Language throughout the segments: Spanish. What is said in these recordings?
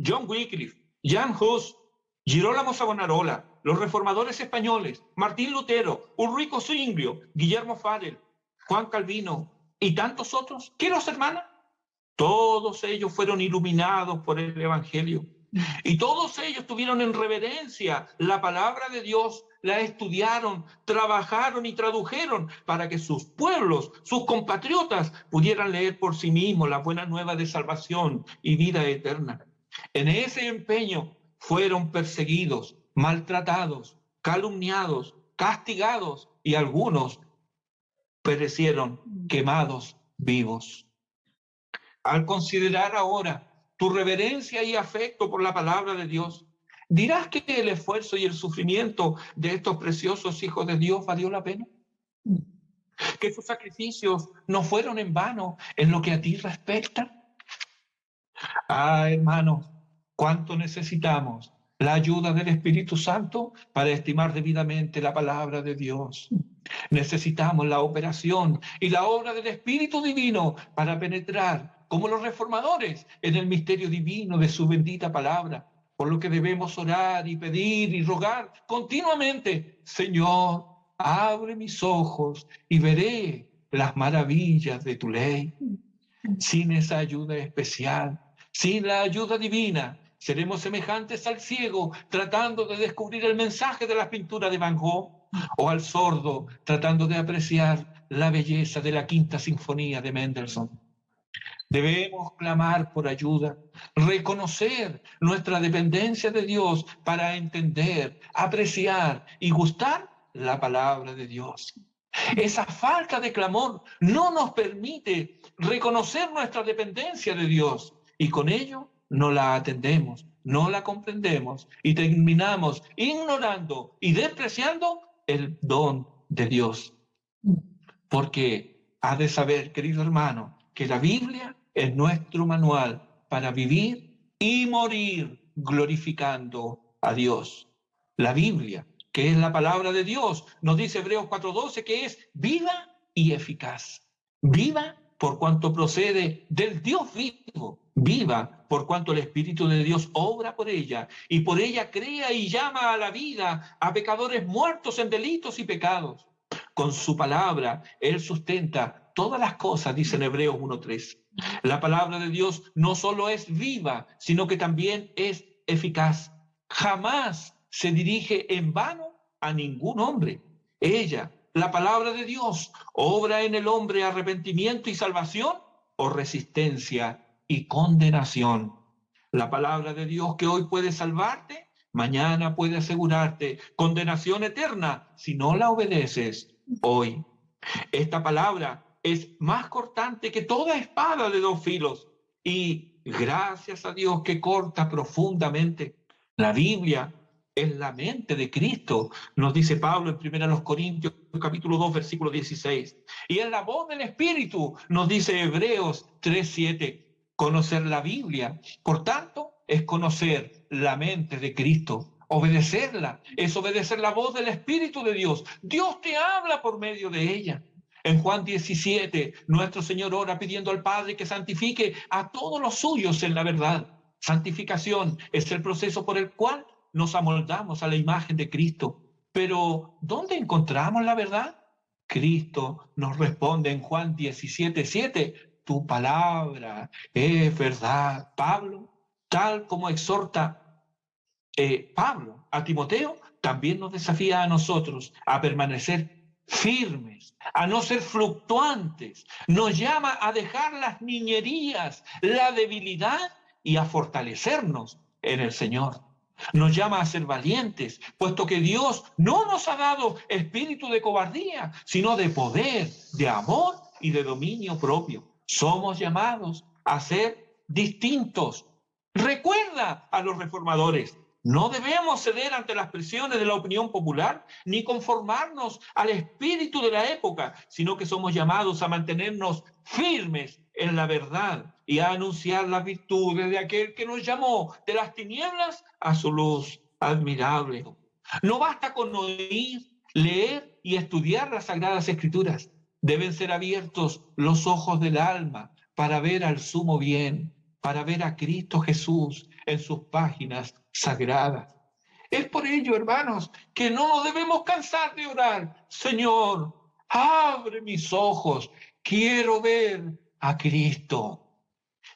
John Wycliffe, Jan Hus, Girolamo Savonarola, los reformadores españoles, Martín Lutero, Ulrico Zwinglio, Guillermo Farel, Juan Calvino y tantos otros. ¿Quieres, hermana? Todos ellos fueron iluminados por el Evangelio. Y todos ellos tuvieron en reverencia la palabra de Dios, la estudiaron, trabajaron y tradujeron para que sus pueblos, sus compatriotas, pudieran leer por sí mismos la buena nueva de salvación y vida eterna. En ese empeño fueron perseguidos, maltratados, calumniados, castigados y algunos perecieron quemados vivos. Al considerar ahora tu reverencia y afecto por la palabra de Dios, ¿dirás que el esfuerzo y el sufrimiento de estos preciosos hijos de Dios valió la pena? ¿Que sus sacrificios no fueron en vano en lo que a ti respecta? Ah, hermanos, cuánto necesitamos la ayuda del Espíritu Santo para estimar debidamente la palabra de Dios. Necesitamos la operación y la obra del Espíritu Divino para penetrar, como los reformadores, en el misterio divino de su bendita palabra, por lo que debemos orar y pedir y rogar continuamente: Señor, abre mis ojos y veré las maravillas de tu ley. Sin esa ayuda especial, sin la ayuda divina, seremos semejantes al ciego tratando de descubrir el mensaje de la pintura de Van Gogh, o al sordo tratando de apreciar la belleza de la Quinta Sinfonía de Mendelssohn. Debemos clamar por ayuda, reconocer nuestra dependencia de Dios para entender, apreciar y gustar la palabra de Dios. Esa falta de clamor no nos permite reconocer nuestra dependencia de Dios y con ello no la atendemos, no la comprendemos y terminamos ignorando y despreciando el don de Dios. Porque has de saber, querido hermano, que la Biblia es nuestro manual para vivir y morir glorificando a Dios. La Biblia, que es la palabra de Dios, nos dice Hebreos 4:12 que es viva y eficaz. Viva por cuanto procede del Dios vivo. Viva por cuanto el Espíritu de Dios obra por ella y por ella crea y llama a la vida a pecadores muertos en delitos y pecados. Con su palabra, Él sustenta todas las cosas, dice en Hebreos 1:3. La palabra de Dios no solo es viva, sino que también es eficaz. Jamás se dirige en vano a ningún hombre. Ella, la palabra de Dios, obra en el hombre arrepentimiento y salvación o resistencia y condenación. La palabra de Dios que hoy puede salvarte, mañana puede asegurarte condenación eterna si no la obedeces hoy. Esta palabra es más cortante que toda espada de dos filos y gracias a Dios que corta profundamente. La Biblia es la mente de Cristo, nos dice Pablo en 1 Corintios capítulo 2 versículo 16. Y en la voz del Espíritu nos dice Hebreos 3:7. Conocer la Biblia, por tanto, es conocer la mente de Cristo. Obedecerla es obedecer la voz del Espíritu de Dios. Dios te habla por medio de ella. En Juan 17, nuestro Señor ora pidiendo al Padre que santifique a todos los suyos en la verdad. Santificación es el proceso por el cual nos amoldamos a la imagen de Cristo. Pero, ¿dónde encontramos la verdad? Cristo nos responde en Juan 17:7, tu palabra es verdad. Pablo, tal como exhorta Pablo a Timoteo, también nos desafía a nosotros a permanecer firmes, a no ser fluctuantes. Nos llama a dejar las niñerías, la debilidad y a fortalecernos en el Señor. Nos llama a ser valientes, puesto que Dios no nos ha dado espíritu de cobardía, sino de poder, de amor y de dominio propio. Somos llamados a ser distintos. Recuerda a los reformadores. No debemos ceder ante las presiones de la opinión popular ni conformarnos al espíritu de la época, sino que somos llamados a mantenernos firmes en la verdad y a anunciar las virtudes de aquel que nos llamó de las tinieblas a su luz admirable. No basta con oír, leer y estudiar las Sagradas Escrituras. Deben ser abiertos los ojos del alma para ver al sumo bien, para ver a Cristo Jesús, en sus páginas sagradas. Es por ello, hermanos, que no nos debemos cansar de orar. Señor, abre mis ojos, quiero ver a Cristo.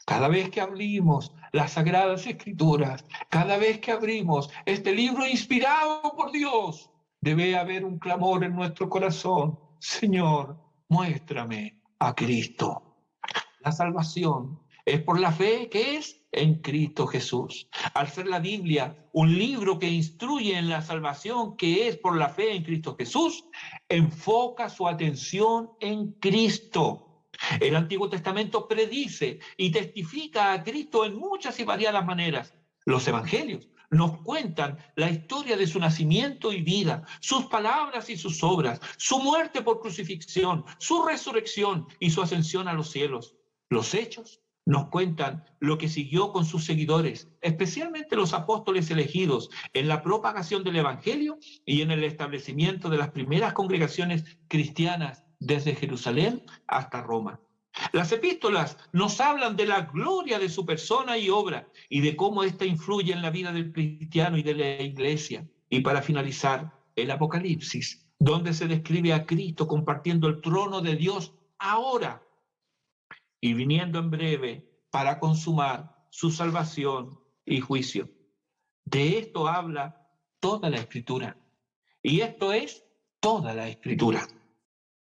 Cada vez que abrimos las Sagradas Escrituras, cada vez que abrimos este libro inspirado por Dios, debe haber un clamor en nuestro corazón. Señor, muéstrame a Cristo. La salvación es por la fe que es en Cristo Jesús. Al ser la Biblia un libro que instruye en la salvación que es por la fe en Cristo Jesús, enfoca su atención en Cristo. El Antiguo Testamento predice y testifica a Cristo en muchas y variadas maneras. Los evangelios nos cuentan la historia de su nacimiento y vida, sus palabras y sus obras, su muerte por crucifixión, su resurrección y su ascensión a los cielos. Los hechos nos cuentan lo que siguió con sus seguidores, especialmente los apóstoles elegidos, en la propagación del evangelio y en el establecimiento de las primeras congregaciones cristianas desde Jerusalén hasta Roma. Las epístolas nos hablan de la gloria de su persona y obra y de cómo ésta influye en la vida del cristiano y de la iglesia. Y para finalizar, el Apocalipsis, donde se describe a Cristo compartiendo el trono de Dios ahora y viniendo en breve para consumar su salvación y juicio. De esto habla toda la Escritura. Y esto es toda la Escritura.